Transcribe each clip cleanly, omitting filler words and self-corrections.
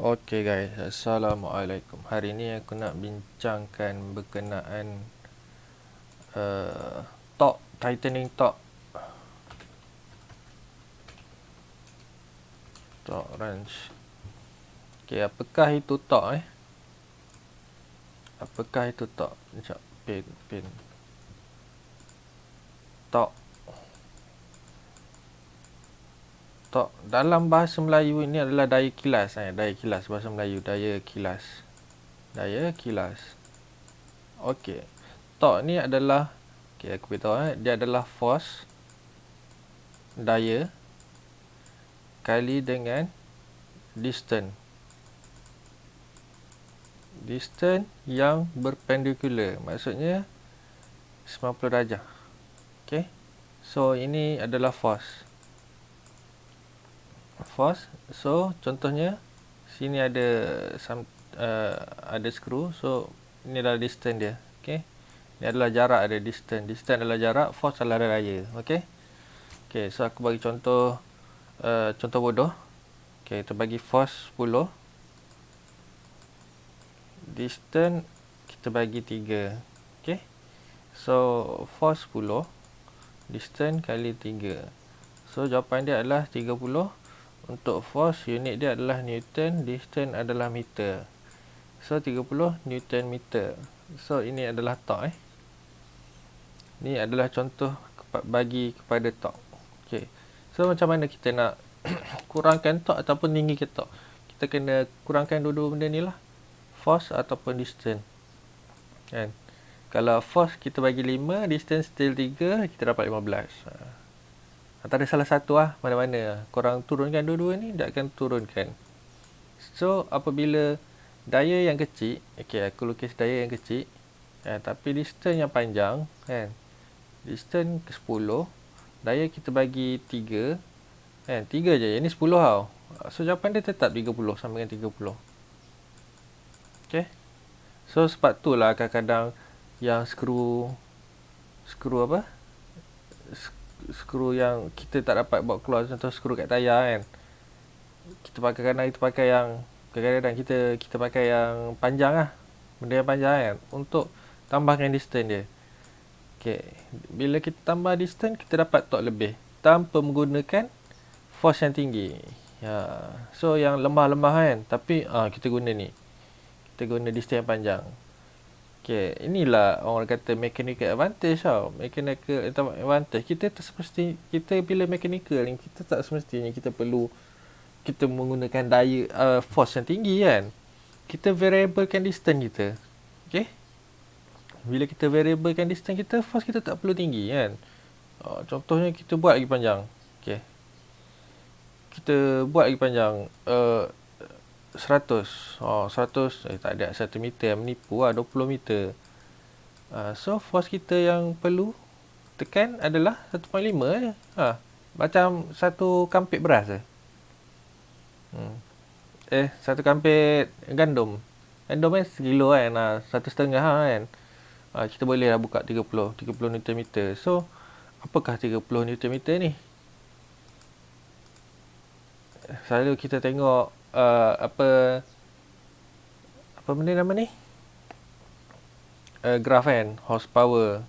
Okay guys, Assalamualaikum. Hari ni aku nak bincangkan berkenaan torque, tightening torque wrench. Okay, apakah itu torque Apakah itu torque? Sekejap, pin. Torque. Torque dalam bahasa Melayu ini adalah daya kilas. Daya kilas, bahasa Melayu, daya kilas. Okey. Torque ni adalah, aku beritahu dia adalah force, daya kali dengan distance. Distance yang perpendicular, maksudnya 90 darjah. Okey. So ini adalah force. So contohnya sini ada ada skru. So ini adalah distance dia. Okey. Ini adalah jarak ada distance. Distance adalah jarak, force adalah daya. Okey. Okey, so aku bagi contoh bodoh. Okey, kita bagi force 10. Distance kita bagi 3. Okey. So force 10, distance kali 3. So jawapan dia adalah 30. Untuk force, unit dia adalah Newton, distance adalah meter. So 30 Newton meter. So ini adalah torque. Ini adalah contoh bagi kepada torque. Okey. So macam mana kita nak kurangkan torque ataupun tinggikan torque? Kita kena kurangkan dua-dua benda ni lah. Force ataupun distance. Kan? Kalau force kita bagi 5, distance still 3, kita dapat 15. Antara salah satu mana-mana. Korang turunkan dua-dua ni, dia akan turunkan. So apabila daya yang kecil, aku lukis daya yang kecil, tapi distance yang panjang, kan? Distance ke 10, daya kita bagi 3, kan? 3 je, ini 10 tau. So jawapan dia tetap 30, sama dengan 30. Okay. So sebab tu lah kadang-kadang yang skru yang kita tak dapat bawa keluar, contoh skru kat tayar kan, kita pakai yang kadang-kadang kita pakai yang panjang benda yang panjang kan, untuk tambahkan distance dia. Okay. Bila kita tambah distance, kita dapat torque lebih tanpa menggunakan force yang tinggi. So yang lemah-lemah kan, tapi kita guna distance yang panjang. Okay, inilah orang kata mechanical advantage tau. Mechanical advantage. Kita bila mechanical ni, kita tak semestinya kita perlu kita menggunakan daya force yang tinggi kan. Kita variablekan distance kita. Okay. Bila kita variablekan distance kita, force kita tak perlu tinggi kan. Contohnya kita buat lagi panjang. Okay. Kita buat lagi panjang 100. 100 tak ada 1 meter, menipu 20 meter. So force kita yang perlu tekan adalah 1.5 je. Macam satu kampit beras je. Satu kampit gandum. Gandum kan sekilo kan, 1,5 kan. Kita boleh lah buka 30 Newton meter. So apakah 30 Newton meter ni? Selalu kita tengok apa benda nama ni? Graph kan, horsepower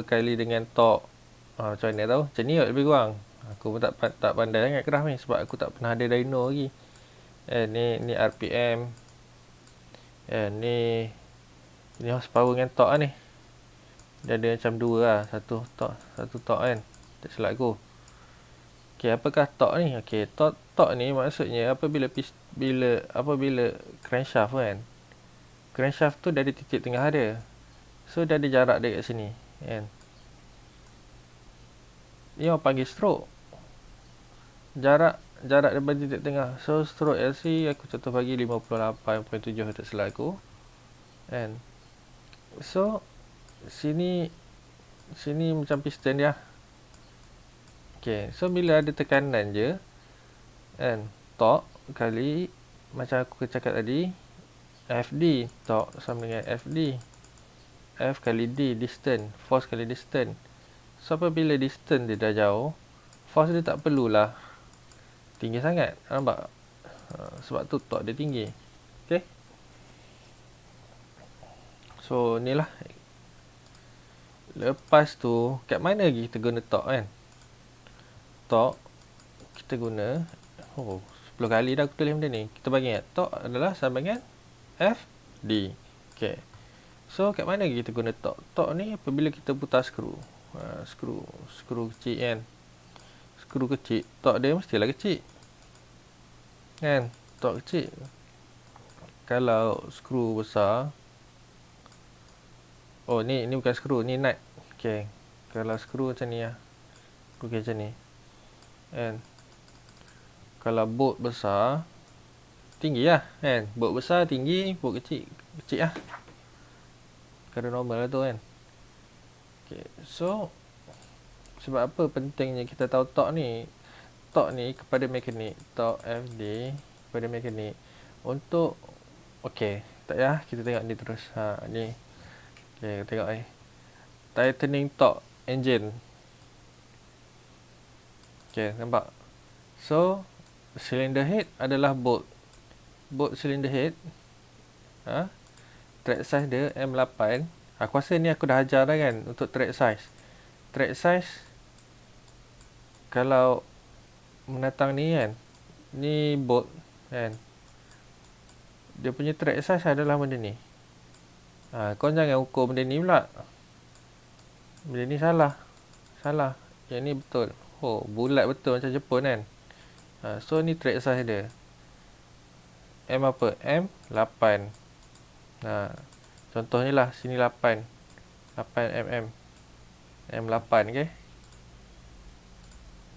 kali dengan torque. Macam mana tahu? Macam ni lebih kurang. Aku pun tak pandai sangat graph ni sebab aku tak pernah ada dyno lagi. Ni RPM. Ni horsepower dengan torque ni. Dia ada macam dua lah, satu torque kan. Tak silap aku. Okey, apakah torque ni? Okey, torque ni maksudnya apabila crankshaft kan. Crankshaft tu dia ada titik tengah dia. So dia ada jarak dia kat sini, kan. Ni orang panggil stroke. Jarak daripada titik tengah. So stroke LC aku contoh bagi 58.7 tak silap aku. Kan. So sini macam piston dia. Okay, so bila ada tekanan je, kan, torque kali, macam aku cakap tadi, FD, torque sama dengan FD. F kali D, distance, force kali distance. So apabila distance dia dah jauh, force dia tak perlulah tinggi sangat. Nampak? Sebab tu torque dia tinggi. Okay. So ni lah. Lepas tu kat mana lagi kita guna torque kan? Torque kita guna 10 kali dah aku tulis benda ni. Kita bagi ingat torque adalah sama dengan FD. Okay. So kat mana lagi kita guna torque? Torque ni apabila kita putar skru. Skru kecil kan. Skru kecil, torque dia mestilah kecil. Kan? Torque kecil. Kalau skru besar, ni bukan skru, ni nut. Okey. Kalau skru macam ni lah. Skru macam ni. Kan? Kalau bolt besar, tinggi lah. Kan? Bolt besar tinggi, bolt kecil lah. Kadar normal lah tu kan. Okay. So sebab apa pentingnya kita tahu torque ni? Torque ni kepada mekanik, torque FD kepada mekanik untuk tak ya, kita tengok ni terus. Ni. Kita tengok ni. Tightening torque engine. Nampak? So cylinder head adalah bolt cylinder head. Track size dia M8. Aku rasa ni aku dah ajar dah kan untuk track size. Track size kalau menatang ni kan, ni bolt kan, dia punya track size adalah benda ni. Kau jangan ukur benda ni pula. Benda ni salah. Yang ni betul. Bulat betul macam Jepun kan. So ni track size dia. M apa? M8. Contoh ni lah, sini 8 mm. M8, okay.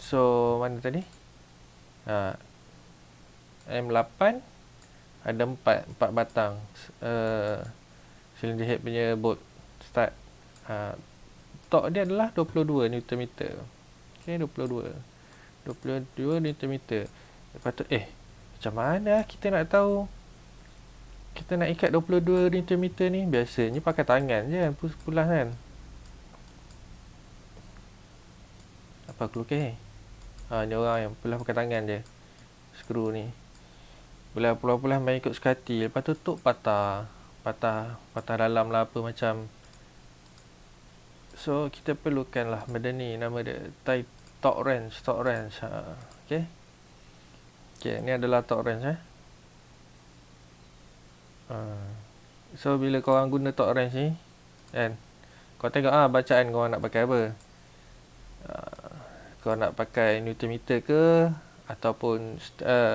So mana tadi? M8 ada 4 batang cylinder head punya bolt start. Torque dia adalah 22 Nm. Okay, 22 Nm. Lepas tu macam mana kita nak tahu kita nak ikat 22 Nm ni? Biasanya pakai tangan je pulas kan. Apa aku lukis ni? Ni orang yang pulas pakai tangan je. Skru ni pulas main ikut sekati. Lepas tu tuk patah dalam lah apa macam. So kita perlukan lah benda ni, nama dia torque wrench. Okay, ni adalah torque wrench. So bila korang guna torque wrench ni kan, kau tengok bacaan korang nak pakai apa. Kau nak pakai Newton meter ke, ataupun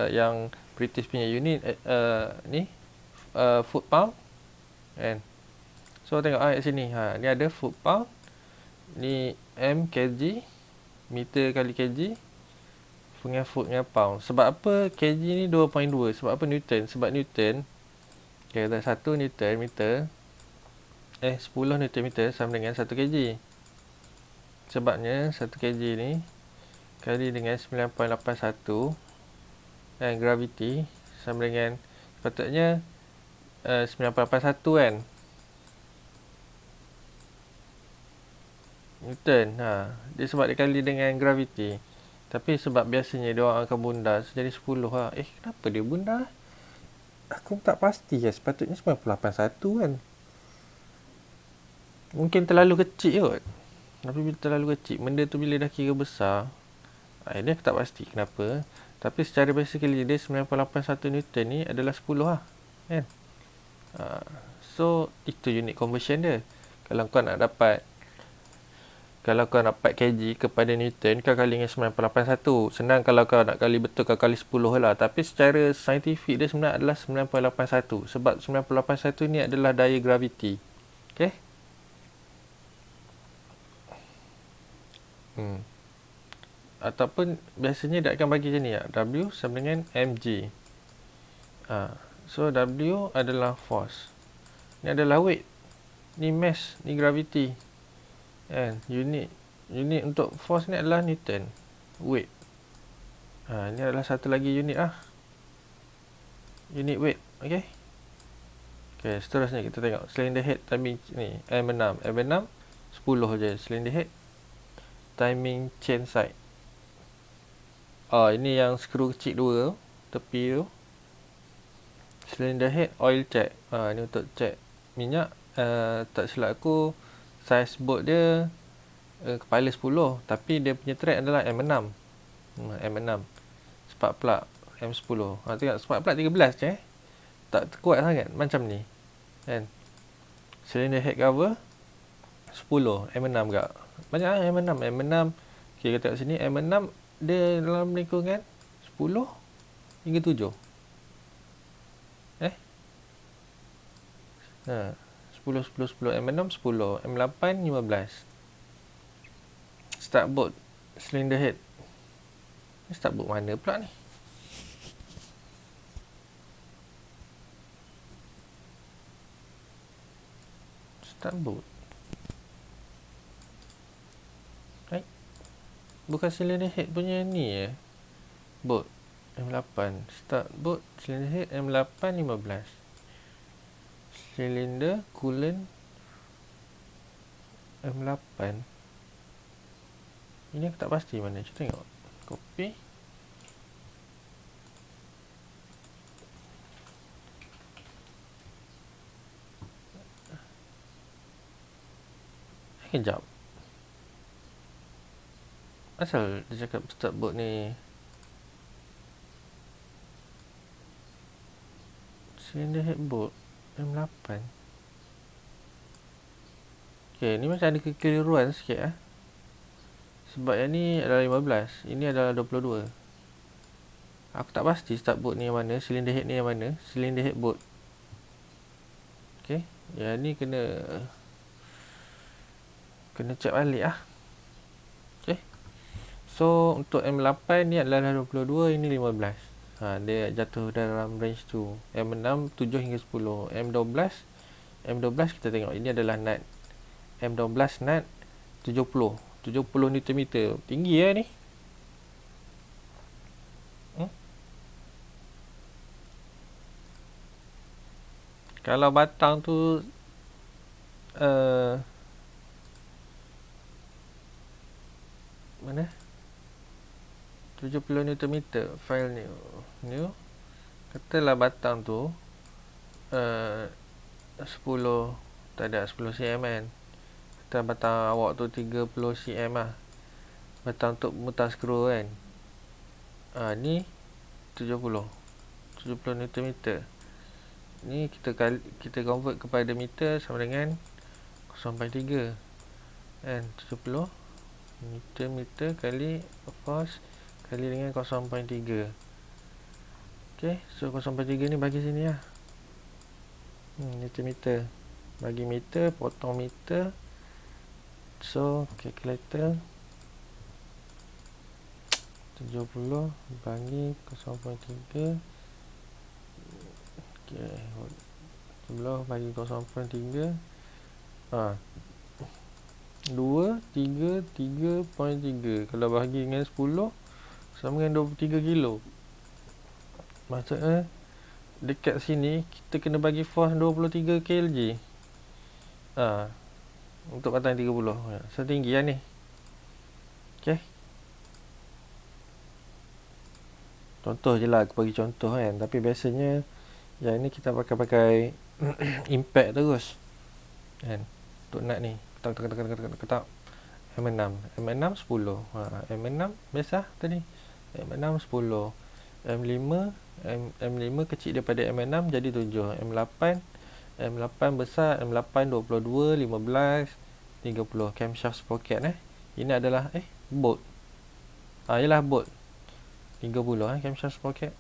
yang British punya unit ni foot pound kan. So tengok kat sini, ni ada foot pound, ni M kg, meter kali kg punya foot dengan pound. Sebab apa kg ni 2.2? Sebab apa Newton? Sebab Newton, kata 1 Newton meter 10 Newton meter sama dengan 1 kg. Sebabnya 1 kg ni kali dengan 9.81 dan gravity sama dengan, sepatutnya 9.81 kan Newton. Dia sebab dia kali dengan gravity. Tapi sebab biasanya dia orang akan bundar, so jadi 10 lah. Kenapa dia bundar? Aku tak pasti ya. Sepatutnya 9.81 kan. Mungkin terlalu kecil kot. Tapi bila terlalu kecil, benda tu bila dah kira besar, ini aku tak pasti kenapa. Tapi secara basically dia 9.81 Newton ni adalah 10 lah kan. So itu unit conversion dia. Kalau kau nak dapat kg kepada Newton, kau kali dengan 9.81. Senang kalau kau nak kali betul, kau kali 10 lah. Tapi secara saintifik dia sebenarnya adalah 9.81. Sebab 9.81 ni adalah daya gravity. Okay. Ataupun biasanya dia akan bagi macam ni, W sama dengan mg. So W adalah force, ni adalah weight, ni mass, ni gravity kan. Unit untuk force ni adalah Newton, weight. Ni adalah satu lagi unit unit weight. Okay, seterusnya kita tengok cylinder head timing ni M6 10 je cylinder head. Timing chain side, ini yang skru kecil dua tepi tu Cylinder head oil check. Ni untuk check minyak. Tak silap aku, saiz bolt dia kepala 10, tapi dia punya thread adalah M6. M6 spark plug M10. Tengok spark plug 13 je. Tak kuat sangat macam ni kan. Cylinder head cover 10, M6 gak. Banyak lah M6. Okay, kita tengok sini M6 dia dalam lingkungan 10 hingga 7. 10 M6 10, M8 15. Start bolt cylinder head. Start bolt mana pula ni? Start bolt. Bukan cylinder head punya ni bolt M8. Start bolt cylinder head M8 15. Cylinder coolant M8. Ini aku tak pasti mana. Cuba tengok. Copy. Kejap. Asal dia cakap start bolt ni cylinder head bolt M8. Okay, ni macam ada kekeliruan sikit sebab yang ni adalah 15, ini adalah 22. Aku tak pasti start bolt ni yang mana, cylinder head ni yang mana. Cylinder head bolt. Okay, yang ni kena check balik Okay. So untuk M8 ni adalah 22, ini 15. Dia jatuh dalam range tu. M6 7 hingga 10. M12 kita tengok ini adalah nut. M12 nut 70 Nm. Tinggi ni. Kalau batang tu mana? 70 Nm. File new. Katalah batang tu 10, tak ada 10 cm kan. Kata batang awak tu 30 cm lah. Batang untuk mutar skru kan. Ni 70 Nm. Ni kita convert kepada meter sama dengan 0.3 kan. 70 meter kali force kali dengan 0.3. Okay, so 0.3 ni bagi sini lah. Meter. Bagi meter, potong meter. So calculator 70 bagi 0.3. Okay, 70 bagi 0.3. 3.3. Kalau bahagi dengan 10 sama dengan 23 kilo. Maksudnya dekat sini kita kena bagi force 23 kg. Untuk batang 30. Setinggi lah ni. Okay. Contoh je lah, aku bagi contoh kan. Tapi biasanya yang ni kita pakai impact terus kan. Untuk nut ni ketak M6 10. M6 biasa tadi. M6 10. M5 kecil daripada M6 jadi 7. M8 besar. M8 22, 15, 30. Camshaft sprocket Ini adalah bolt. Ialah bolt 30 camshaft sprocket.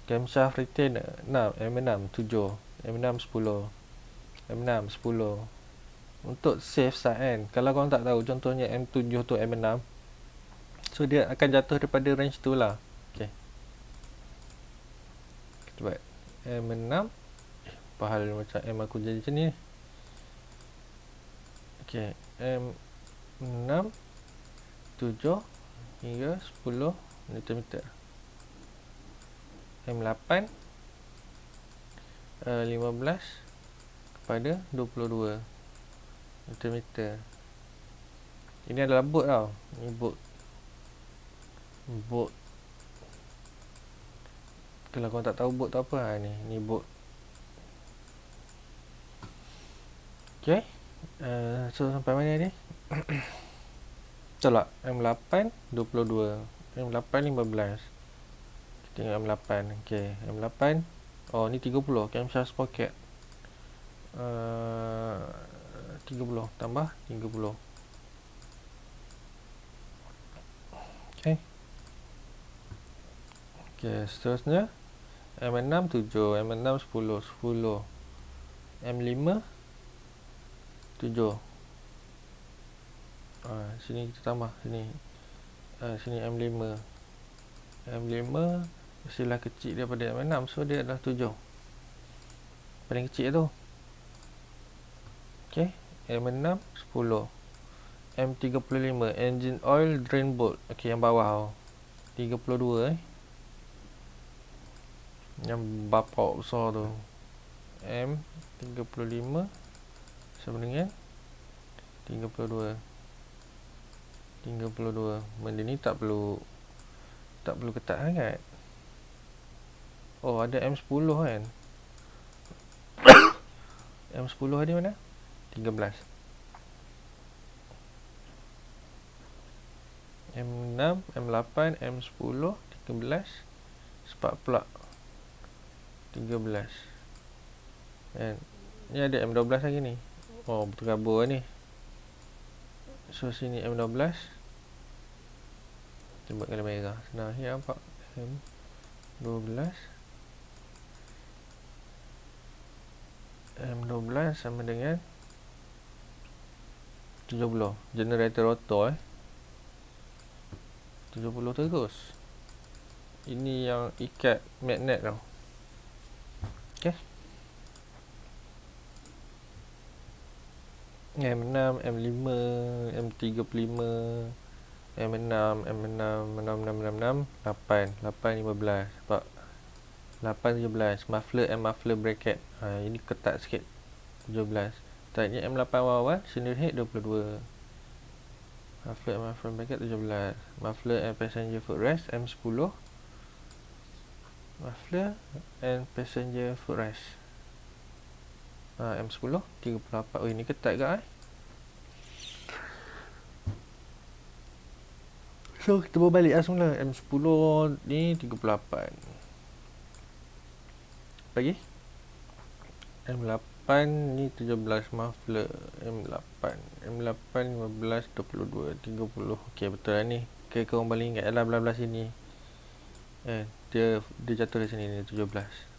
Camshaft retainer 6, M6 7, M6 10. M6 10. Untuk safe side kan. Kalau korang tak tahu, contohnya M7 tu M6, so dia akan jatuh daripada range tu lah. Okay, kita buat M6. Pahal macam M aku jadi macam ni. Okay, M6 7 hingga 10 Nm. M8 15 kepada 22 Nm. Ini adalah bolt tau. Ini bolt. Kalau korang tak tahu bolt tu apa, ni bolt. Okay. So sampai mana ni? Betul tak? M8 22, M8 15. Kita tengok M8. Okay, M8. Oh, ni 30. Camshaft sprocket. 30 tambah 30. Okay. Okay, seterusnya M6 7, M6 10, 10. M5 7. Sini kita tambah sini. Sini M5. M5 mestilah kecil daripada M6, so dia adalah 7. Paling kecil tu. Okey, M6 10. M35 engine oil drain bolt. Okey, yang bawah 32 Yang bapak besar tu. M35 sama dengan 32. Benda ni tak perlu ketat sangat. Oh, ada M10 kan. M10 ada mana? 13. M6, M8, M10, 13. Spark plug 13. Kan? Ni ada M12 lagi ni. Oh, berterabur ni. So sini M12. Cuba kalau merah. Senang ni nampak. M12. M12 sama dengan 70. Generator rotor 70 terus. Ini yang ikat magnet tau. Okay. M6, M5, M35, M6, M6, 6, 8, 15. Sebab 8, 17. Muffler and muffler bracket. Ini ketat sikit. 17. Tadi M8 awal, cylinder head 22. Muffler and muffler bracket 17. Muffler and passenger footrest M10. Muffler and passenger footrest M10 38. Oh, ini ketat ke So kita berbalik semula. M10 ni 38. Lagi M8 ni 17 muffler. M8 15, 22, 30. Okey, betul lah ni. Okay, korang balik ingat lah belah-belah sini. Dia jatuh di sini ni 17.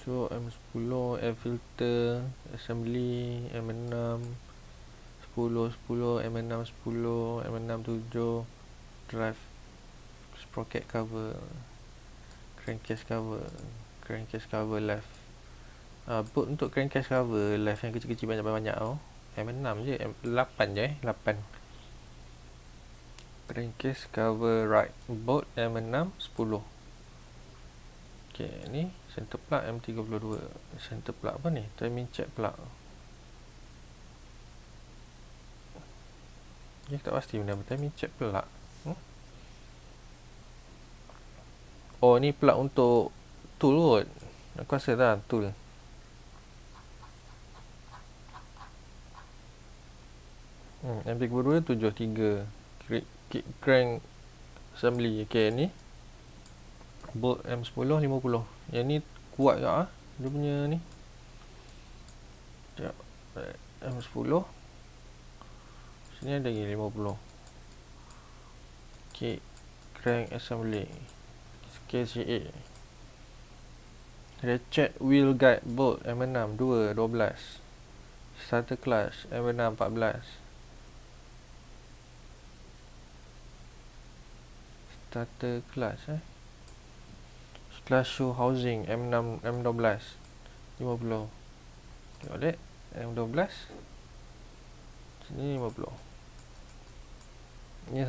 So M10 air filter assembly M6 10, M6 10, M6 7, drive sprocket cover, crankcase cover left. Bolt untuk crankcase cover left yang kecil-kecil banyak-banyak M6 je, M8 je 8. Crankcase cover right, bolt M6 10. Okay, ni center plug M32. Center plug apa ni? Timing check plug. Dia tak pasti benda apa. Timing check plug. Oh, ni plug untuk tool kot. Aku rasa tak tool. M32 73. Crank assembly. Okay, ni bolt M10 50. Yang ni kuat tak dia punya ni. Sekejap. M10 sini ada lagi 50. Okay, crank assembly KCA. Ratchet wheel guide bolt M6 2 12. Starter clutch M6 14. Starter clutch clutch shoe housing M6 M12 50. Tengok dek M12 sini 50. Ini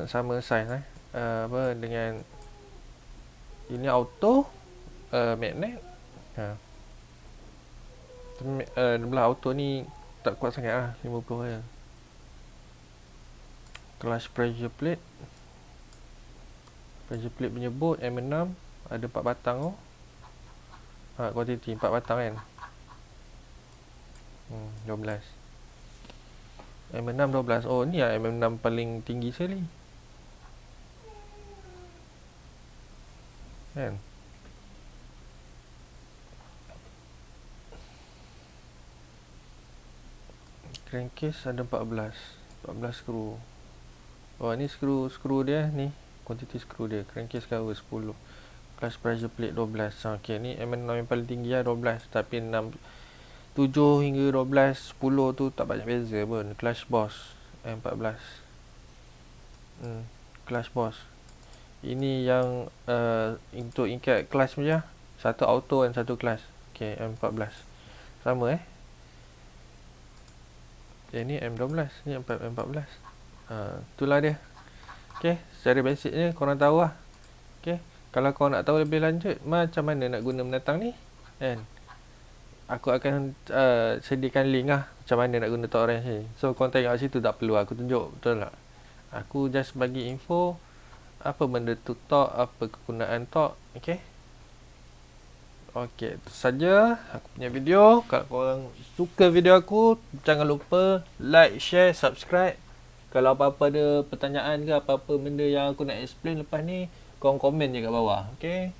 sama size apa dengan ini auto magnet. Belah auto ni tak kuat sangat 50 je. Clutch pressure plate punya bolt M6 ada 4 batang quantity 4 batang kan. 12. M6 12. Oh, ni lah M6 paling tinggi sekali. Kan? Crankcase ada 14 skru. Oh, ni skru dia ni. Quantity skru dia. Crankcase cover 10. Clutch pressure plate 12. Okey, ni M6 yang paling tinggi lah 12. Tapi 7 hingga 12, 10 tu tak banyak beza pun. Clutch boss M14. Clutch boss. Ini yang untuk ikat clutch punya. Satu auto dan satu clutch. Okey, M14. Sama ni M12, ni M14. Itulah dia. Okey, secara basicnya korang tahu lah. Okey, kalau korang nak tahu lebih lanjut macam mana nak guna menatang ni, kan, aku akan sediakan link lah macam mana nak guna torque wrench ni. So korang tengok kat situ, tak perlu aku tunjuk, betul tak? Aku just bagi info apa benda tu torque, apa kegunaan torque. Okey. Okey, itu saja aku punya video. Kalau korang suka video aku, jangan lupa like, share, subscribe. Kalau apa-apa ada pertanyaan ke apa-apa benda yang aku nak explain lepas ni, korang komen je kat bawah. Okey.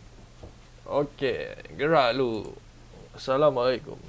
Okey, gerak lu. Assalamualaikum.